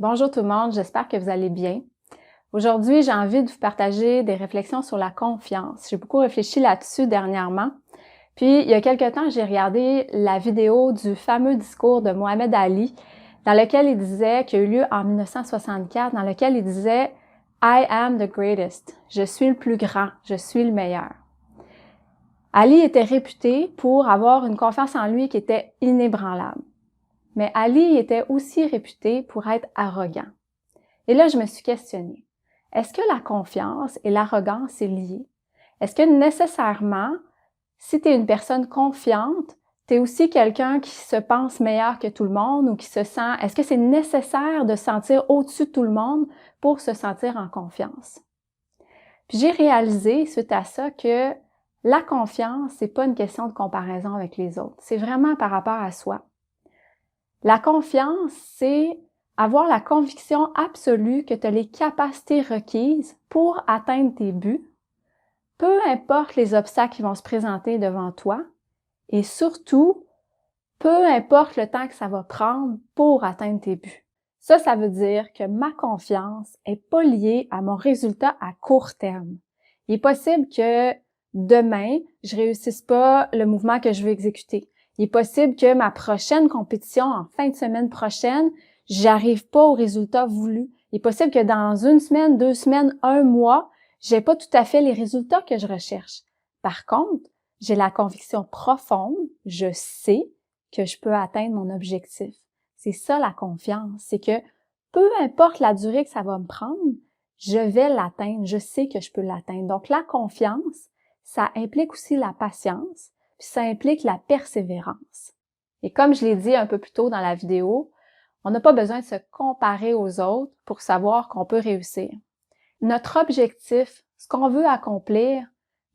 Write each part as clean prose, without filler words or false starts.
Bonjour tout le monde, j'espère que vous allez bien. Aujourd'hui, j'ai envie de vous partager des réflexions sur la confiance. J'ai beaucoup réfléchi là-dessus dernièrement. Puis, il y a quelque temps, j'ai regardé la vidéo du fameux discours de Mohamed Ali, dans lequel il disait, qui a eu lieu en 1964, dans lequel il disait « I am the greatest ». Je suis le plus grand, je suis le meilleur. Ali était réputé pour avoir une confiance en lui qui était inébranlable. Mais Ali était aussi réputé pour être arrogant. Et là, je me suis questionnée. Est-ce que la confiance et l'arrogance sont liées? Est-ce que nécessairement, si tu es une personne confiante, tu es aussi quelqu'un qui se pense meilleur que tout le monde ou qui se sent... Est-ce que c'est nécessaire de se sentir au-dessus de tout le monde pour se sentir en confiance? Puis j'ai réalisé, suite à ça, que la confiance, c'est pas une question de comparaison avec les autres. C'est vraiment par rapport à soi. La confiance, c'est avoir la conviction absolue que tu as les capacités requises pour atteindre tes buts, peu importe les obstacles qui vont se présenter devant toi, et surtout, peu importe le temps que ça va prendre pour atteindre tes buts. Ça veut dire que ma confiance est pas liée à mon résultat à court terme. Il est possible que demain, je réussisse pas le mouvement que je veux exécuter. Il est possible que ma prochaine compétition, en fin de semaine prochaine, j'arrive pas au résultat voulu. Il est possible que dans une semaine, 2 semaines, 1 mois, j'ai pas tout à fait les résultats que je recherche. Par contre, j'ai la conviction profonde, je sais que je peux atteindre mon objectif. C'est ça la confiance, c'est que peu importe la durée que ça va me prendre, je vais l'atteindre, je sais que je peux l'atteindre. Donc la confiance, ça implique aussi la patience, puis ça implique la persévérance. Et comme je l'ai dit un peu plus tôt dans la vidéo, on n'a pas besoin de se comparer aux autres pour savoir qu'on peut réussir. Notre objectif, ce qu'on veut accomplir,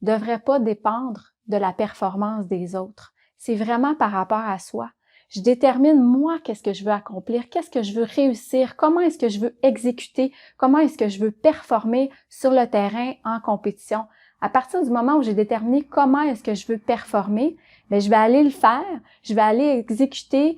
devrait pas dépendre de la performance des autres. C'est vraiment par rapport à soi. Je détermine moi qu'est-ce que je veux accomplir, qu'est-ce que je veux réussir, comment est-ce que je veux exécuter, comment est-ce que je veux performer sur le terrain en compétition. À partir du moment où j'ai déterminé comment est-ce que je veux performer, bien, je vais aller le faire, je vais aller exécuter,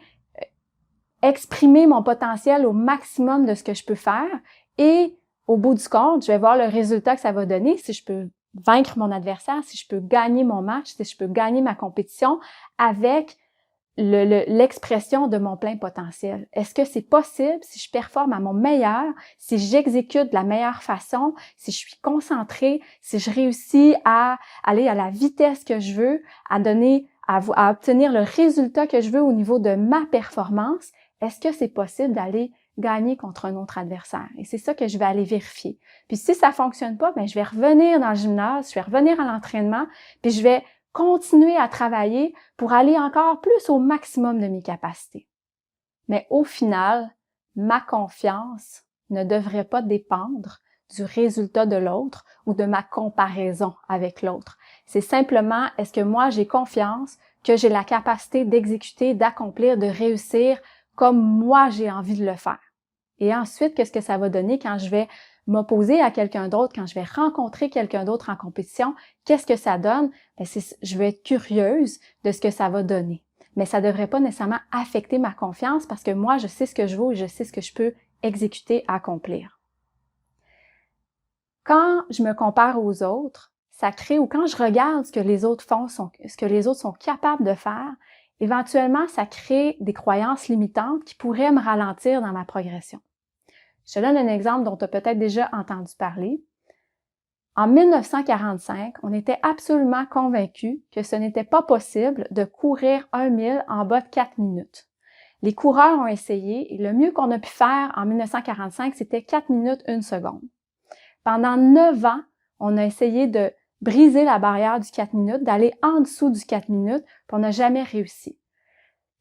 exprimer mon potentiel au maximum de ce que je peux faire et au bout du compte, je vais voir le résultat que ça va donner, si je peux vaincre mon adversaire, si je peux gagner mon match, si je peux gagner ma compétition avec l'expression de mon plein potentiel. Est-ce que c'est possible si je performe à mon meilleur, si j'exécute de la meilleure façon, si je suis concentrée, si je réussis à aller à la vitesse que je veux, à obtenir le résultat que je veux au niveau de ma performance, est-ce que c'est possible d'aller gagner contre un autre adversaire? Et c'est ça que je vais aller vérifier. Puis si ça fonctionne pas, ben je vais revenir dans le gymnase, je vais revenir à l'entraînement, puis je vais continuer à travailler pour aller encore plus au maximum de mes capacités. Mais au final, ma confiance ne devrait pas dépendre du résultat de l'autre ou de ma comparaison avec l'autre. C'est simplement, est-ce que moi j'ai confiance que j'ai la capacité d'exécuter, d'accomplir, de réussir comme moi j'ai envie de le faire. Et ensuite, qu'est-ce que ça va donner quand je vais m'opposer à quelqu'un d'autre, quand je vais rencontrer quelqu'un d'autre en compétition, qu'est-ce que ça donne? Bien, je vais être curieuse de ce que ça va donner. Mais ça ne devrait pas nécessairement affecter ma confiance parce que moi, je sais ce que je vaux et je sais ce que je peux exécuter, accomplir. Quand je me compare aux autres, ça crée, ou quand je regarde ce que les autres font, ce que les autres sont capables de faire, éventuellement, ça crée des croyances limitantes qui pourraient me ralentir dans ma progression. Je te donne un exemple dont tu as peut-être déjà entendu parler. En 1945, on était absolument convaincus que ce n'était pas possible de courir 1 000 en bas de 4 minutes. Les coureurs ont essayé et le mieux qu'on a pu faire en 1945, c'était 4 minutes 1 seconde. Pendant 9 ans, on a essayé de briser la barrière du 4 minutes, d'aller en dessous du 4 minutes, puis on n'a jamais réussi.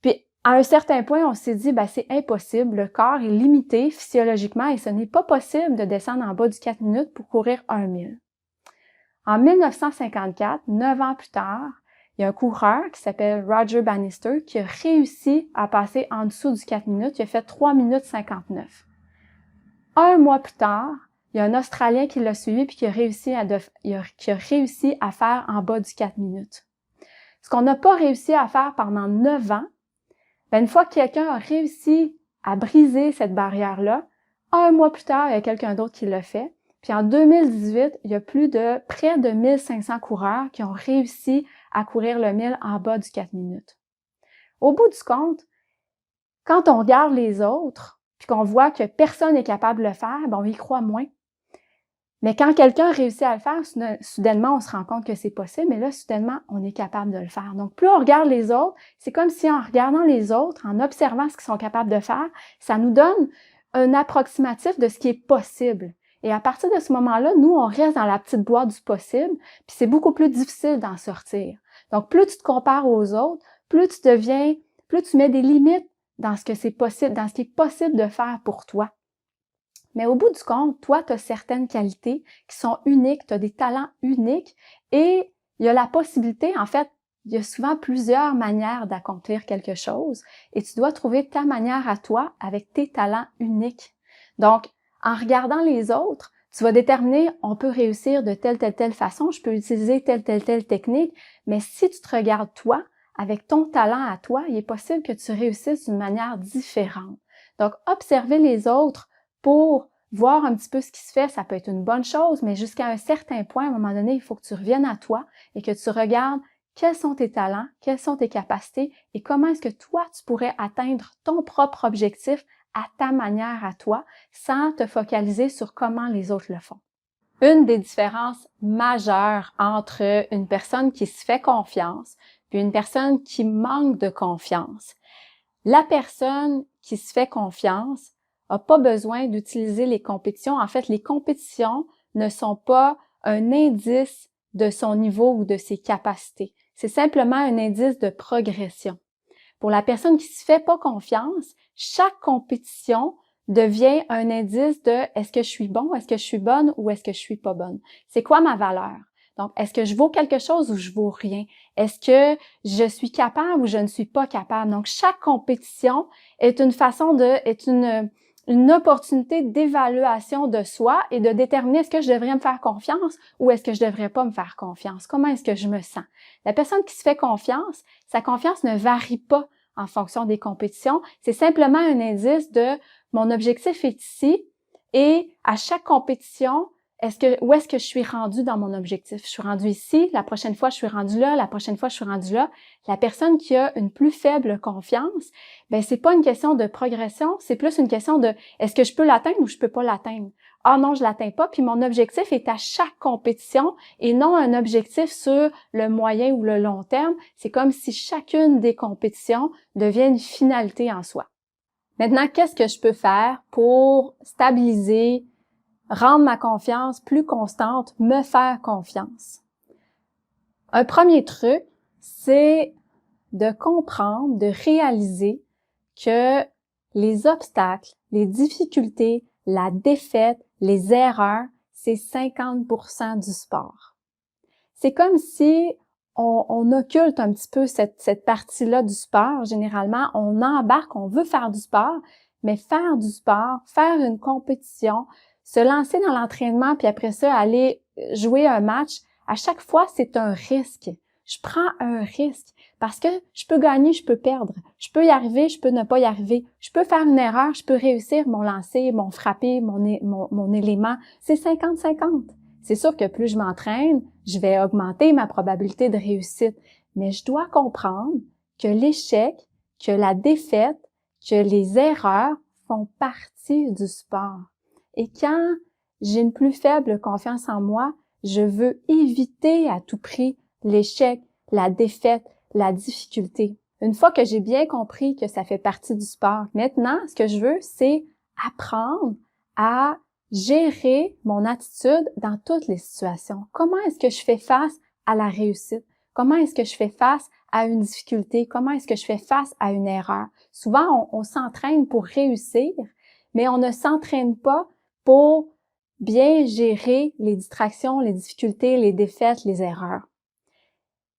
Puis, à un certain point, on s'est dit, c'est impossible, le corps est limité physiologiquement et ce n'est pas possible de descendre en bas du 4 minutes pour courir 1 000. En 1954, 9 ans plus tard, il y a un coureur qui s'appelle Roger Bannister qui a réussi à passer en dessous du 4 minutes, il a fait 3 minutes 59. Un mois plus tard, il y a un Australien qui l'a suivi puis qui a réussi à faire en bas du 4 minutes. Ce qu'on n'a pas réussi à faire pendant 9 ans, une fois que quelqu'un a réussi à briser cette barrière-là, Un mois plus tard, il y a quelqu'un d'autre qui l'a fait. Puis en 2018, il y a près de 1500 coureurs qui ont réussi à courir le 1000 en bas du 4 minutes. Au bout du compte, quand on regarde les autres, puis qu'on voit que personne n'est capable de le faire, on y croit moins. Mais quand quelqu'un réussit à le faire, soudainement, on se rend compte que c'est possible, mais là, soudainement, on est capable de le faire. Donc, plus on regarde les autres, c'est comme si en regardant les autres, en observant ce qu'ils sont capables de faire, ça nous donne un approximatif de ce qui est possible. Et à partir de ce moment-là, nous, on reste dans la petite boîte du possible, puis c'est beaucoup plus difficile d'en sortir. Donc, plus tu te compares aux autres, plus tu mets des limites dans ce que c'est possible, dans ce qui est possible de faire pour toi. Mais au bout du compte, toi, tu as certaines qualités qui sont uniques, tu as des talents uniques et il y a la possibilité, en fait, il y a souvent plusieurs manières d'accomplir quelque chose et tu dois trouver ta manière à toi avec tes talents uniques. Donc, en regardant les autres, tu vas déterminer, on peut réussir de telle façon, je peux utiliser telle technique, mais si tu te regardes toi, avec ton talent à toi, il est possible que tu réussisses d'une manière différente. Donc, observer les autres pour voir un petit peu ce qui se fait, ça peut être une bonne chose, mais jusqu'à un certain point, à un moment donné, il faut que tu reviennes à toi et que tu regardes quels sont tes talents, quelles sont tes capacités et comment est-ce que toi, tu pourrais atteindre ton propre objectif à ta manière à toi, sans te focaliser sur comment les autres le font. Une des différences majeures entre une personne qui se fait confiance et une personne qui manque de confiance. La personne qui se fait confiance n'a pas besoin d'utiliser les compétitions. En fait, les compétitions ne sont pas un indice de son niveau ou de ses capacités. C'est simplement un indice de progression. Pour la personne qui se fait pas confiance, chaque compétition devient un indice de est-ce que je suis bon, est-ce que je suis bonne ou est-ce que je suis pas bonne. C'est quoi ma valeur? Donc, est-ce que je vaux quelque chose ou je vaux rien? Est-ce que je suis capable ou je ne suis pas capable? Donc, chaque compétition est une opportunité d'évaluation de soi et de déterminer est-ce que je devrais me faire confiance ou est-ce que je devrais pas me faire confiance? Comment est-ce que je me sens? La personne qui se fait confiance, sa confiance ne varie pas en fonction des compétitions. C'est simplement un indice de mon objectif est ici et à chaque compétition, où est-ce que je suis rendu dans mon objectif? Je suis rendu ici, la prochaine fois je suis rendu là, la prochaine fois je suis rendu là. La personne qui a une plus faible confiance, c'est pas une question de progression, c'est plus une question de est-ce que je peux l'atteindre ou je peux pas l'atteindre? Ah non, je l'atteins pas, puis mon objectif est à chaque compétition et non un objectif sur le moyen ou le long terme. C'est comme si chacune des compétitions devient une finalité en soi. Maintenant, qu'est-ce que je peux faire pour stabiliser, rendre ma confiance plus constante, me faire confiance? Un premier truc, c'est de comprendre, de réaliser que les obstacles, les difficultés, la défaite, les erreurs, c'est 50% du sport. C'est comme si on occulte un petit peu cette partie-là du sport. Généralement, on embarque, on veut faire du sport, mais faire du sport, faire une compétition, se lancer dans l'entraînement, puis après ça, aller jouer un match, à chaque fois, c'est un risque. Je prends un risque parce que je peux gagner, je peux perdre. Je peux y arriver, je peux ne pas y arriver. Je peux faire une erreur, je peux réussir mon lancer, mon frappé, mon élément. C'est 50-50. C'est sûr que plus je m'entraîne, je vais augmenter ma probabilité de réussite. Mais je dois comprendre que l'échec, que la défaite, que les erreurs font partie du sport. Et quand j'ai une plus faible confiance en moi, je veux éviter à tout prix l'échec, la défaite, la difficulté. Une fois que j'ai bien compris que ça fait partie du sport, maintenant, ce que je veux, c'est apprendre à gérer mon attitude dans toutes les situations. Comment est-ce que je fais face à la réussite? Comment est-ce que je fais face à une difficulté? Comment est-ce que je fais face à une erreur? Souvent, on s'entraîne pour réussir, mais on ne s'entraîne pas pour bien gérer les distractions, les difficultés, les défaites, les erreurs.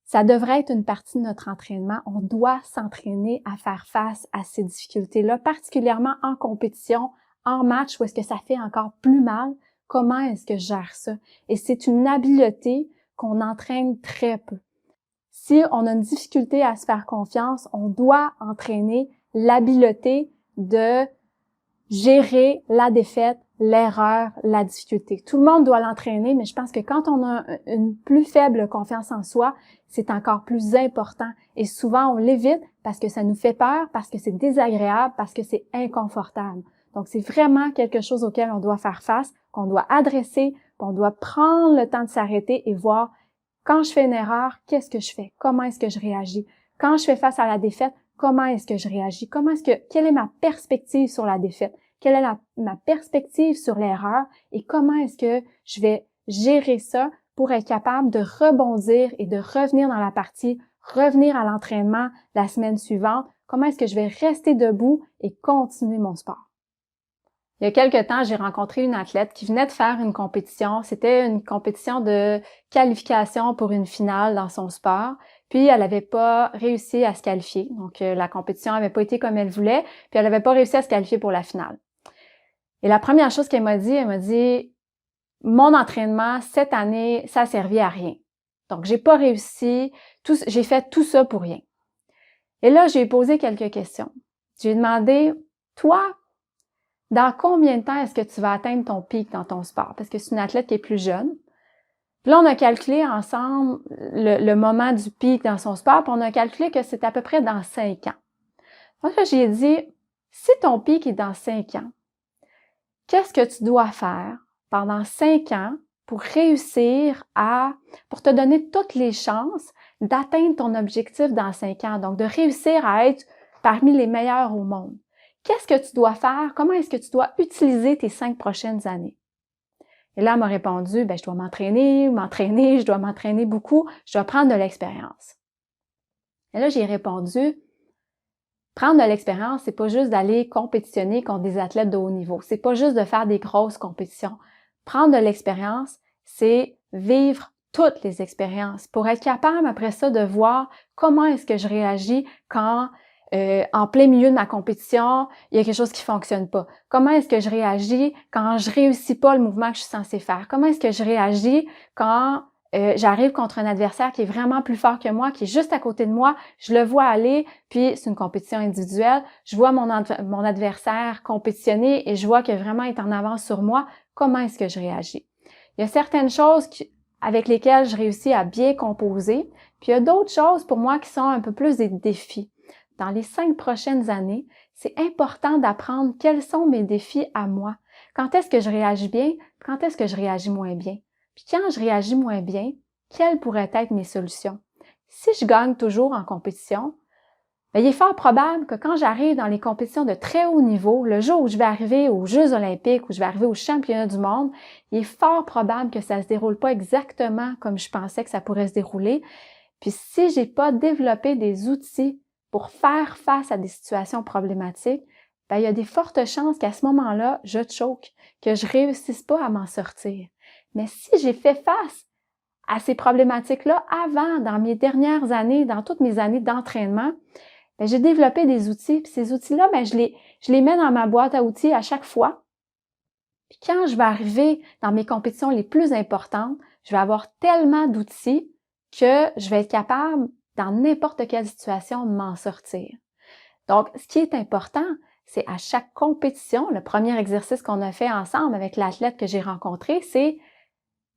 Ça devrait être une partie de notre entraînement. On doit s'entraîner à faire face à ces difficultés-là, particulièrement en compétition, en match, où est-ce que ça fait encore plus mal. Comment est-ce que je gère ça? Et c'est une habileté qu'on entraîne très peu. Si on a une difficulté à se faire confiance, on doit entraîner l'habileté de gérer la défaite, l'erreur, la difficulté. Tout le monde doit l'entraîner, mais je pense que quand on a une plus faible confiance en soi, c'est encore plus important. Et souvent, on l'évite parce que ça nous fait peur, parce que c'est désagréable, parce que c'est inconfortable. Donc, c'est vraiment quelque chose auquel on doit faire face, qu'on doit adresser, qu'on doit prendre le temps de s'arrêter et voir quand je fais une erreur, qu'est-ce que je fais? Comment est-ce que je réagis? Quand je fais face à la défaite, comment est-ce que je réagis? Quelle est ma perspective sur la défaite? Quelle est ma perspective sur l'erreur? Et comment est-ce que je vais gérer ça pour être capable de rebondir et de revenir dans la partie, revenir à l'entraînement la semaine suivante? Comment est-ce que je vais rester debout et continuer mon sport? Il y a quelque temps, j'ai rencontré une athlète qui venait de faire une compétition. C'était une compétition de qualification pour une finale dans son sport. Puis, elle n'avait pas réussi à se qualifier. Donc, la compétition n'avait pas été comme elle voulait. Puis, elle n'avait pas réussi à se qualifier pour la finale. Et la première chose qu'elle m'a dit, mon entraînement cette année, ça a servi à rien. Donc, j'ai pas réussi. J'ai fait tout ça pour rien. Et là, j'ai posé quelques questions. J'ai demandé, toi, dans combien de temps est-ce que tu vas atteindre ton pic dans ton sport? Parce que c'est une athlète qui est plus jeune. Puis là, on a calculé ensemble le moment du pic dans son sport, puis on a calculé que c'est à peu près dans 5 ans. Donc là, j'ai dit, si ton pic est dans 5 ans, qu'est-ce que tu dois faire pendant 5 ans pour pour te donner toutes les chances d'atteindre ton objectif dans 5 ans, donc de réussir à être parmi les meilleurs au monde? Qu'est-ce que tu dois faire? Comment est-ce que tu dois utiliser tes 5 prochaines années? Et là, elle m'a répondu, je dois m'entraîner, je dois m'entraîner beaucoup, je dois prendre de l'expérience. Et là, j'ai répondu, prendre de l'expérience, c'est pas juste d'aller compétitionner contre des athlètes de haut niveau. C'est pas juste de faire des grosses compétitions. Prendre de l'expérience, c'est vivre toutes les expériences pour être capable après ça de voir comment est-ce que je réagis quand en plein milieu de ma compétition, il y a quelque chose qui fonctionne pas. Comment est-ce que je réagis quand je réussis pas le mouvement que je suis censée faire? Comment est-ce que je réagis quand j'arrive contre un adversaire qui est vraiment plus fort que moi, qui est juste à côté de moi, je le vois aller, puis c'est une compétition individuelle, je vois mon adversaire compétitionner et je vois que vraiment est en avance sur moi, comment est-ce que je réagis? Il y a certaines choses avec lesquelles je réussis à bien composer, puis il y a d'autres choses pour moi qui sont un peu plus des défis. Dans les 5 prochaines années, c'est important d'apprendre quels sont mes défis à moi. Quand est-ce que je réagis bien? Quand est-ce que je réagis moins bien? Puis quand je réagis moins bien, quelles pourraient être mes solutions? Si je gagne toujours en compétition, il est fort probable que quand j'arrive dans les compétitions de très haut niveau, le jour où je vais arriver aux Jeux olympiques, où je vais arriver aux championnats du monde, il est fort probable que ça ne se déroule pas exactement comme je pensais que ça pourrait se dérouler. Puis si j'ai pas développé des outils pour faire face à des situations problématiques, il y a des fortes chances qu'à ce moment-là, je choque, que je réussisse pas à m'en sortir. Mais si j'ai fait face à ces problématiques-là avant, dans mes dernières années, dans toutes mes années d'entraînement, j'ai développé des outils. Puis ces outils-là, je les mets dans ma boîte à outils à chaque fois. Puis quand je vais arriver dans mes compétitions les plus importantes, je vais avoir tellement d'outils que je vais être capable, dans n'importe quelle situation, de m'en sortir. Donc, ce qui est important, c'est à chaque compétition, le premier exercice qu'on a fait ensemble avec l'athlète que j'ai rencontré, c'est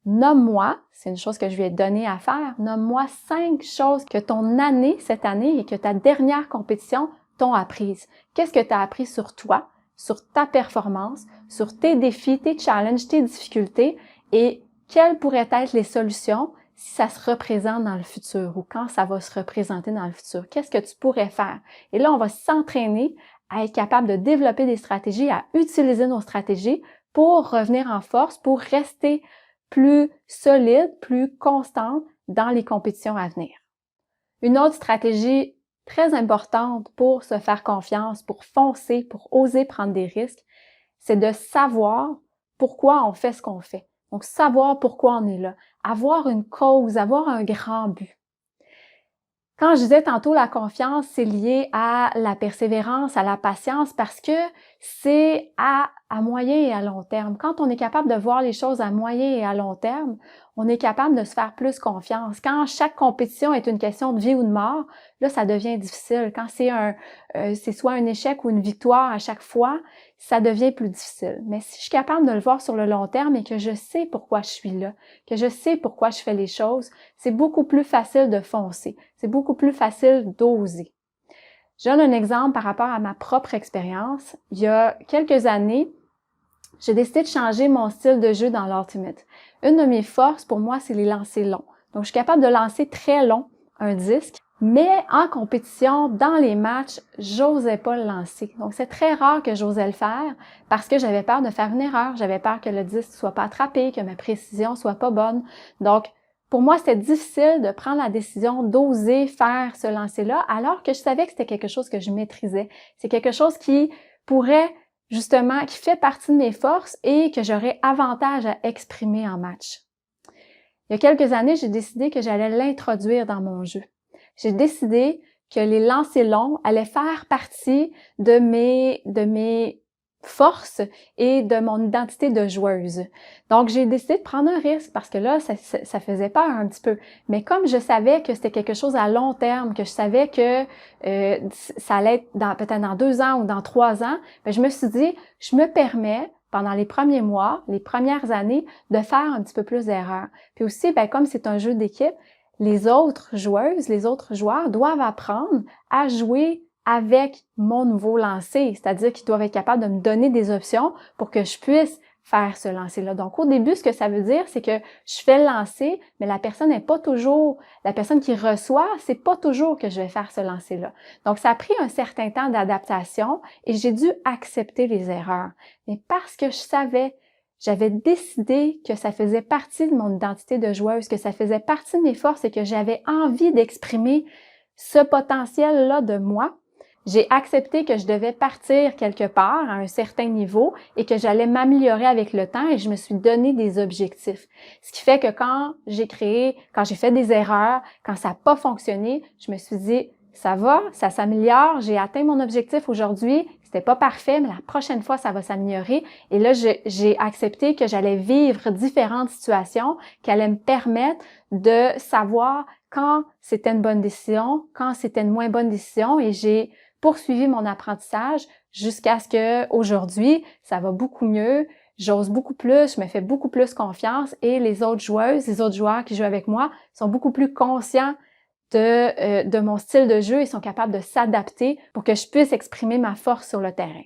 nomme-moi, c'est une chose que je lui ai donnée à faire, nomme-moi 5 choses que ton année, cette année, et que ta dernière compétition t'ont apprises. Qu'est-ce que tu as appris sur toi, sur ta performance, sur tes défis, tes challenges, tes difficultés, et quelles pourraient être les solutions si ça se représente dans le futur ou quand ça va se représenter dans le futur. Qu'est-ce que tu pourrais faire? Et là, on va s'entraîner à être capable de développer des stratégies, à utiliser nos stratégies pour revenir en force, pour rester plus solide, plus constante dans les compétitions à venir. Une autre stratégie très importante pour se faire confiance, pour foncer, pour oser prendre des risques, c'est de savoir pourquoi on fait ce qu'on fait. Donc, savoir pourquoi on est là, avoir une cause, avoir un grand but. Quand je disais tantôt la confiance, c'est lié à la persévérance, à la patience, parce que c'est à à moyen et à long terme. Quand on est capable de voir les choses à moyen et à long terme, on est capable de se faire plus confiance. Quand chaque compétition est une question de vie ou de mort, là, ça devient difficile. Quand c'est soit un échec ou une victoire à chaque fois, ça devient plus difficile. Mais si je suis capable de le voir sur le long terme et que je sais pourquoi je suis là, que je sais pourquoi je fais les choses, c'est beaucoup plus facile de foncer. C'est beaucoup plus facile d'oser. Je donne un exemple par rapport à ma propre expérience. Il y a quelques années, j'ai décidé de changer mon style de jeu dans l'Ultimate. Une de mes forces, pour moi, c'est les lancers longs. Donc, je suis capable de lancer très long un disque, mais en compétition, dans les matchs, j'osais pas le lancer. Donc, c'est très rare que j'osais le faire parce que j'avais peur de faire une erreur. J'avais peur que le disque soit pas attrapé, que ma précision soit pas bonne. Donc, pour moi, c'était difficile de prendre la décision d'oser faire ce lancer-là, alors que je savais que c'était quelque chose que je maîtrisais. C'est quelque chose qui pourrait, justement, qui fait partie de mes forces et que j'aurais avantage à exprimer en match. Il y a quelques années, j'ai décidé que j'allais l'introduire dans mon jeu. J'ai décidé que les lancers longs allaient faire partie de mes forces et de mon identité de joueuse. Donc, j'ai décidé de prendre un risque parce que là, ça faisait peur un petit peu. Mais comme je savais que c'était quelque chose à long terme, que je savais que ça allait être peut-être dans 2 ans ou dans 3 ans, bien, je me suis dit, je me permets pendant les premiers mois, les premières années, de faire un petit peu plus d'erreurs. Puis aussi, bien, comme c'est un jeu d'équipe, les autres joueuses, les autres joueurs doivent apprendre à jouer avec mon nouveau lancer, c'est-à-dire qu'ils doivent être capables de me donner des options pour que je puisse faire ce lancer-là. Donc, au début, ce que ça veut dire, c'est que je fais le lancer, mais la personne qui reçoit, c'est pas toujours que je vais faire ce lancer-là. Donc, ça a pris un certain temps d'adaptation et j'ai dû accepter les erreurs. Mais parce que j'avais décidé que ça faisait partie de mon identité de joueuse, que ça faisait partie de mes forces et que j'avais envie d'exprimer ce potentiel-là de moi, j'ai accepté que je devais partir quelque part à un certain niveau et que j'allais m'améliorer avec le temps et je me suis donné des objectifs. Ce qui fait que quand j'ai fait des erreurs, quand ça n'a pas fonctionné, je me suis dit, ça va, ça s'améliore, j'ai atteint mon objectif aujourd'hui, c'était pas parfait, mais la prochaine fois, ça va s'améliorer. Et là, j'ai accepté que j'allais vivre différentes situations qui allaient me permettre de savoir quand c'était une bonne décision, quand c'était une moins bonne décision et j'ai poursuivi mon apprentissage jusqu'à ce que aujourd'hui, ça va beaucoup mieux, j'ose beaucoup plus, je me fais beaucoup plus confiance et les autres joueuses, les autres joueurs qui jouent avec moi sont beaucoup plus conscients de mon style de jeu et sont capables de s'adapter pour que je puisse exprimer ma force sur le terrain.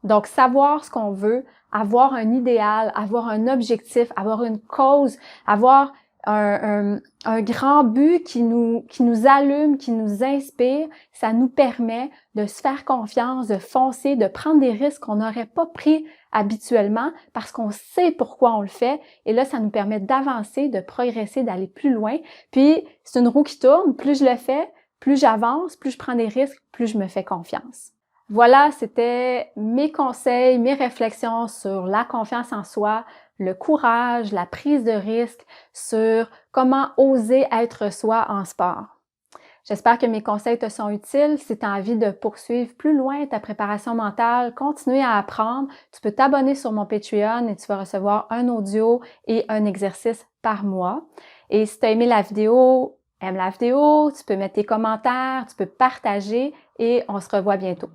Donc, savoir ce qu'on veut, avoir un idéal, avoir un objectif, avoir une cause, avoir un grand but qui nous allume, qui nous inspire, ça nous permet de se faire confiance, de foncer, de prendre des risques qu'on n'aurait pas pris habituellement parce qu'on sait pourquoi on le fait. Et là, ça nous permet d'avancer, de progresser, d'aller plus loin. Puis, c'est une roue qui tourne. Plus je le fais, plus j'avance, plus je prends des risques, plus je me fais confiance. Voilà, c'était mes conseils, mes réflexions sur la confiance en soi, le courage, la prise de risque, sur comment oser être soi en sport. J'espère que mes conseils te sont utiles. Si tu as envie de poursuivre plus loin ta préparation mentale, continuer à apprendre, tu peux t'abonner sur mon Patreon et tu vas recevoir un audio et un exercice par mois. Et si tu as aimé la vidéo, aime la vidéo, tu peux mettre tes commentaires, tu peux partager et on se revoit bientôt.